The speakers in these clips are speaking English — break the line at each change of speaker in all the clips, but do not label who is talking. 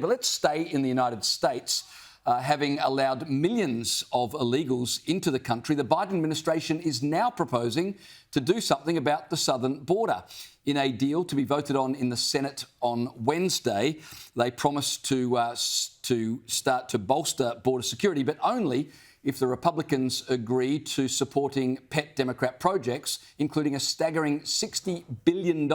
But let's stay in the United States. Having allowed millions of illegals into the country, the Biden administration is now proposing to do something about the southern border. In a deal to be voted on in the Senate on Wednesday, they promised to start to bolster border security, but only if the Republicans agree to supporting pet Democrat projects, including a staggering $60 billion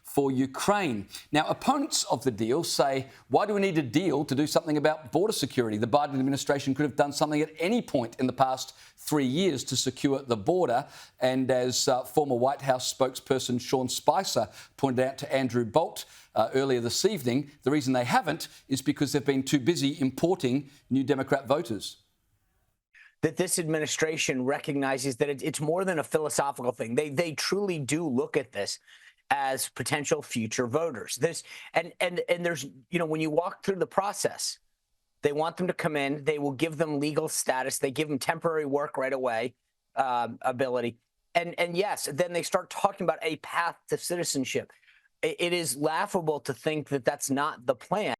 for Ukraine. Now, opponents of the deal say, why do we need a deal to do something about border security? The Biden administration could have done something at any point in the past 3 years to secure the border. And as former White House spokesperson Sean Spicer pointed out to Andrew Bolt earlier this evening, the reason they haven't is because they've been too busy importing new Democrat voters.
That this administration recognizes that it's more than a philosophical thing. They truly do look at this as potential future voters. And there's, when you walk through the process, they want them to come in, they will give them legal status, they give them temporary work right away ability. And yes, then they start talking about a path to citizenship. It is laughable to think that that's not the plan.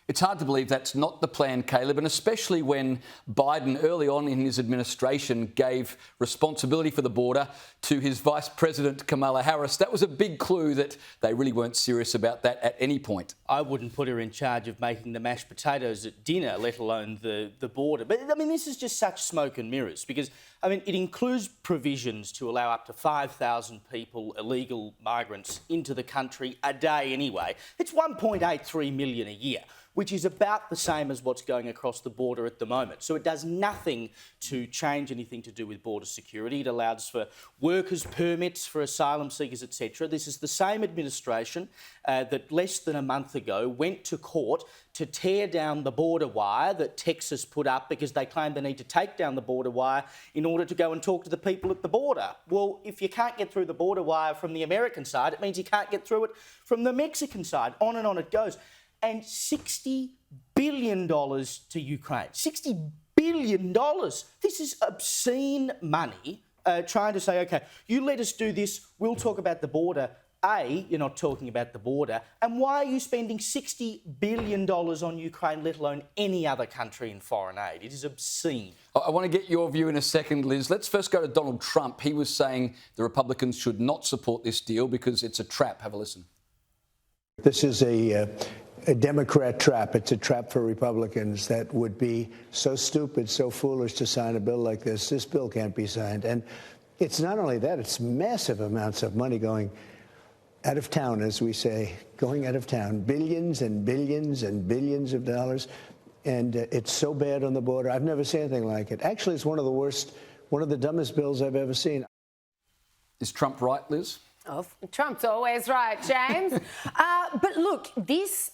It's hard to believe that's not the plan, Caleb, and especially when Biden early on in his administration gave responsibility for the border to his Vice President Kamala Harris. That was a big clue that they really weren't serious about that at any point.
I wouldn't put her in charge of making the mashed potatoes at dinner, let alone the border. But, I mean, this is just such smoke and mirrors because, I mean, it includes provisions to allow up to 5,000 people, illegal migrants, into the country a day anyway. It's 1.83 million a year, which is about the same as what's going across the border at the moment. So it does nothing to change anything to do with border security. It allows for workers' permits for asylum seekers, etc. This is the same administration that less than a month ago went to court to tear down the border wire that Texas put up because they claim they need to take down the border wire in order to go and talk to the people at the border. Well, if you can't get through the border wire from the American side, it means you can't get through it from the Mexican side. On and on it goes. And $60 billion to Ukraine. $60 billion. This is obscene money trying to say, OK, you let us do this, we'll talk about the border. A, you're not talking about the border. And why are you spending $60 billion on Ukraine, let alone any other country in foreign aid? It is obscene.
I want to get your view in a second, Liz. Let's first go to Donald Trump. He was saying the Republicans should not support this deal because it's a trap. Have a listen.
This is a Democrat trap. It's a trap for Republicans that would be so stupid, so foolish to sign a bill like this. This bill can't be signed. And it's not only that, it's massive amounts of money going out of town, as we say, going out of town, billions and billions and billions of dollars. And it's so bad on the border. I've never seen anything like it. Actually, it's one of the worst, one of the dumbest bills I've ever seen.
Is Trump right, Liz?
Oh, Trump's always right, James. But look, this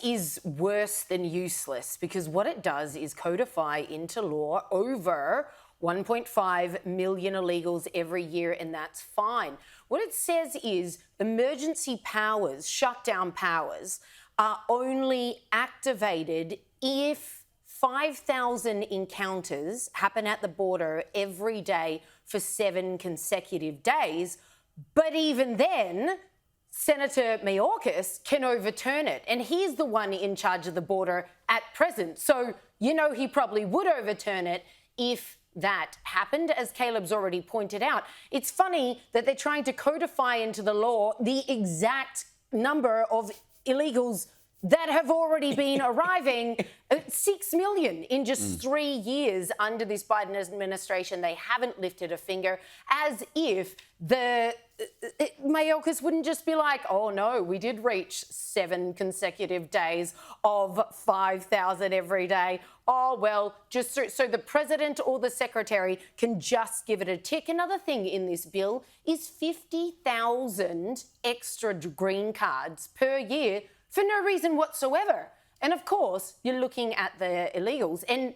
is worse than useless because what it does is codify into law over 1.5 million illegals every year, and that's fine. What it says is emergency powers, shutdown powers, are only activated if 5,000 encounters happen at the border every day for 7 consecutive days. But even then, Senator Mayorkas can overturn it. And he's the one in charge of the border at present. So, he probably would overturn it if that happened, as Caleb's already pointed out. It's funny that they're trying to codify into the law the exact number of illegals that have already been arriving, 6 million in just 3 years under this Biden administration. They haven't lifted a finger, as if Mayorkas wouldn't just be like, oh no, we did reach 7 consecutive days of 5,000 every day. Oh, well, just so the president or the secretary can just give it a tick. Another thing in this bill is 50,000 extra green cards per year for no reason whatsoever. And of course, you're looking at the illegals. And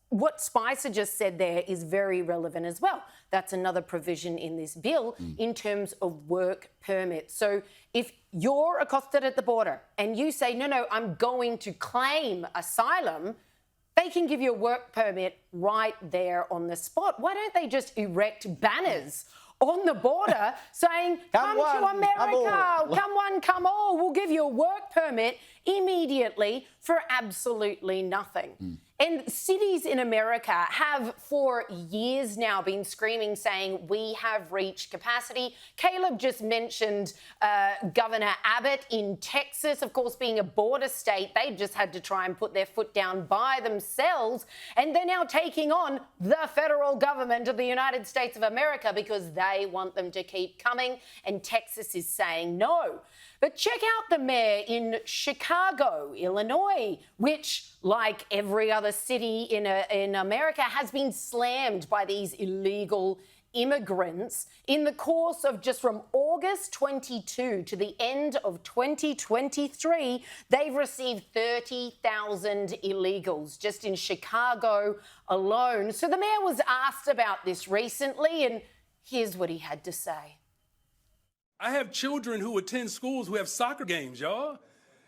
what Spicer just said there is very relevant as well. That's another provision in this bill in terms of work permits. So if you're accosted at the border and you say, no, I'm going to claim asylum, they can give you a work permit right there on the spot. Why don't they just erect banners on the border saying, come to America, come one, come all, we'll give you a work permit immediately for absolutely nothing. And cities in America have for years now been screaming, saying we have reached capacity. Caleb just mentioned Governor Abbott in Texas, of course, being a border state. They just had to try and put their foot down by themselves. And they're now taking on the federal government of the United States of America because they want them to keep coming. And Texas is saying no. But check out the mayor in Chicago, Illinois, which, like every other city in America, has been slammed by these illegal immigrants. In the course of just from August 22 to the end of 2023, they've received 30,000 illegals just in Chicago alone. So the mayor was asked about this recently, and here's what he had to say.
I have children who attend schools who have soccer games, y'all.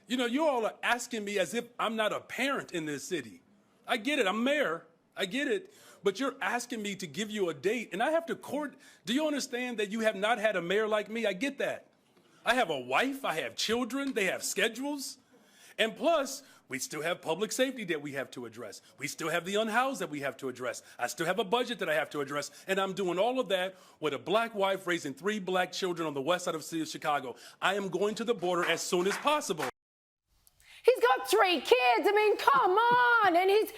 You know, you all are asking me as if I'm not a parent in this city. I get it. I'm mayor. I get it. But you're asking me to give you a date, and I have to court. Do you understand that you have not had a mayor like me? I get that. I have a wife. I have children. They have schedules. And plus, we still have public safety that we have to address. We still have the unhoused that we have to address. I still have a budget that I have to address. And I'm doing all of that with a black wife raising 3 black children on the west side of the city of Chicago. I am going to the border as soon as possible.
He's got 3 kids. I mean, come on. And he's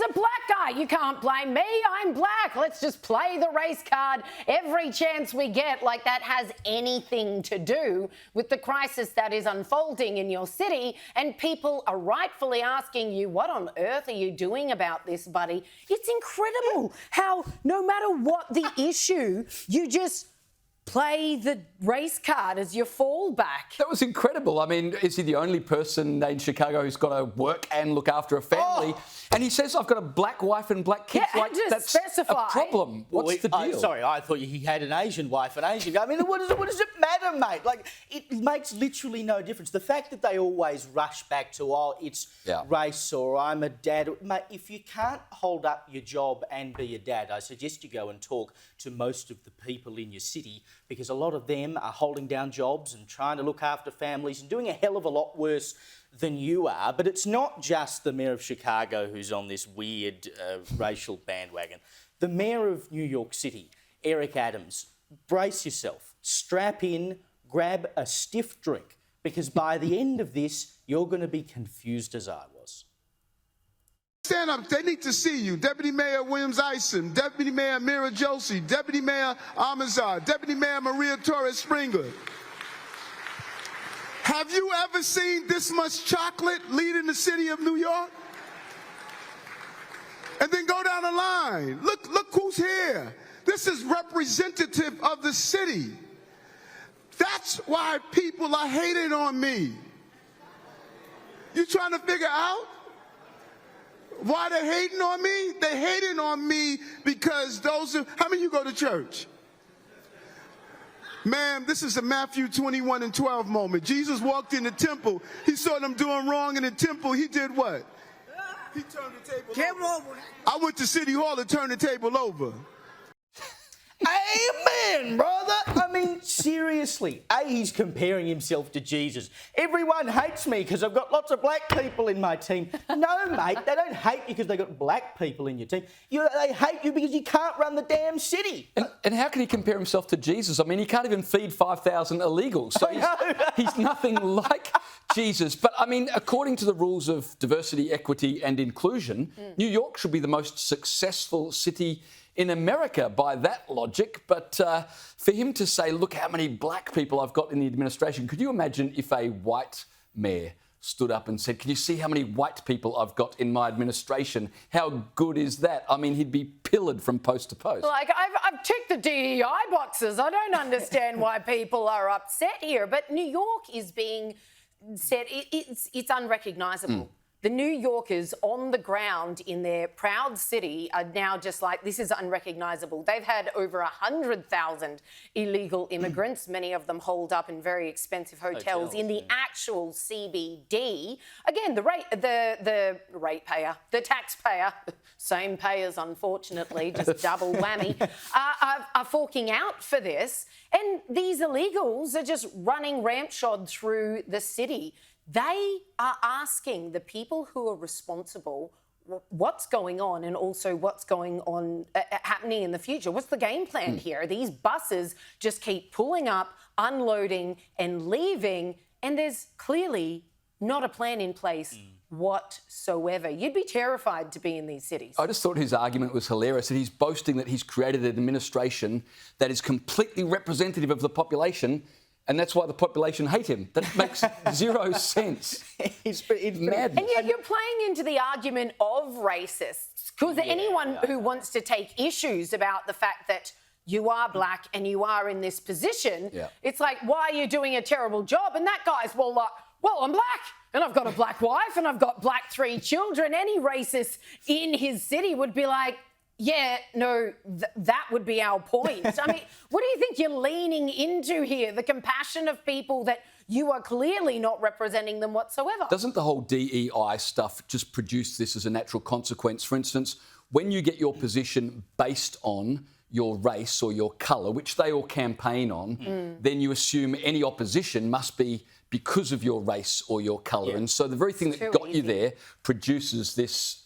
a black guy. You can't blame me. I'm black. Let's just play the race card every chance we get, like that has anything to do with the crisis that is unfolding in your city. And people are rightfully asking you, what on earth are you doing about this, buddy? It's incredible how no matter what the issue, you just play the race card as your fallback.
That was incredible. I mean, is he the only person in Chicago who's got to work and look after a family? And he says, I've got a black wife and black kids.
Yeah,
like,
and just
that's
specify.
a problem. What's the deal?
Sorry, I thought he had an Asian wife and Asian guy. I mean, what does it matter, mate? Like, it makes literally no difference. The fact that they always rush back to, it's race or I'm a dad. Mate, if you can't hold up your job and be a dad, I suggest you go and talk to most of the people in your city, because a lot of them are holding down jobs and trying to look after families and doing a hell of a lot worse than you are. But it's not just the mayor of Chicago who's on this weird racial bandwagon. The mayor of New York City, Eric Adams, brace yourself, strap in, grab a stiff drink, because by the end of this, you're going to be confused as I was.
Stand up. They need to see you. Deputy Mayor Williams Isom, Deputy Mayor Mira Josie, Deputy Mayor Amazar, Deputy Mayor Maria Torres Springer. Have you ever seen this much chocolate leading the city of New York? And then go down the line. Look who's here. This is representative of the city. That's why people are hating on me. You trying to figure out why they're hating on me? They're hating on me because how many of you go to church? Ma'am, this is a Matthew 21:12 moment. Jesus walked in the temple. He saw them doing wrong in the temple. He did what? He turned the table over. I went to City Hall to turn the table over.
Amen, brother. I mean, seriously. He's comparing himself to Jesus. Everyone hates me because I've got lots of black people in my team. No, mate, they don't hate you because they've got black people in your team. They hate you because you can't run the damn city.
And how can he compare himself to Jesus? I mean, he can't even feed 5,000 illegals. So he's nothing like Jesus. But, I mean, according to the rules of diversity, equity and inclusion, New York should be the most successful city in America by that logic. But for him to say, look how many black people I've got in the administration, could you imagine if a white mayor stood up and said, can you see how many white people I've got in my administration? How good is that? I mean, he'd be pillared from post to post.
Like, I've ticked the DEI boxes. I don't understand why people are upset here. But New York is being said, it's unrecognisable. The New Yorkers on the ground in their proud city are now just like, this is unrecognisable. They've had over 100,000 illegal immigrants, many of them holed up in very expensive hotels in the actual CBD. Again, the ratepayer, the taxpayer, same payers, unfortunately, just double whammy, are forking out for this. And these illegals are just running rampshod through the city. They are asking the people who are responsible what's going on and also what's going on happening in the future. What's the game plan here? These buses just keep pulling up, unloading and leaving, and there's clearly not a plan in place whatsoever. You'd be terrified to be in these cities.
I just thought his argument was hilarious, that he's boasting that he's created an administration that is completely representative of the population, and that's why the population hate him. That makes zero sense. It's madness.
And yet you're playing into the argument of racists, because anyone who wants to take issues about the fact that you are black and you are in this position, it's like, why are you doing a terrible job? And that guy's, well, I'm black and I've got a black wife and I've got black 3 children. Any racist in his city would be like, yeah, no, that would be our point. I mean, what do you think you're leaning into here? The compassion of people that you are clearly not representing them whatsoever.
Doesn't the whole DEI stuff just produce this as a natural consequence? For instance, when you get your position based on your race or your colour, which they all campaign on, then you assume any opposition must be because of your race or your colour. And so the very thing that got you there produces this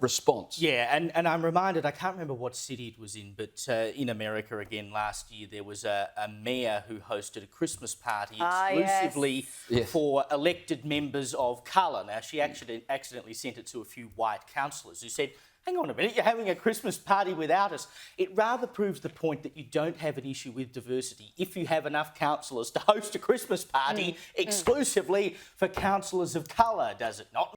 response.
Yeah, and I'm reminded, I can't remember what city it was in, but in America again last year, there was a mayor who hosted a Christmas party exclusively for elected members of colour. Now, she actually accidentally sent it to a few white councillors who said, hang on a minute, you're having a Christmas party without us. It rather proves the point that you don't have an issue with diversity if you have enough councillors to host a Christmas party exclusively for councillors of colour, does it not?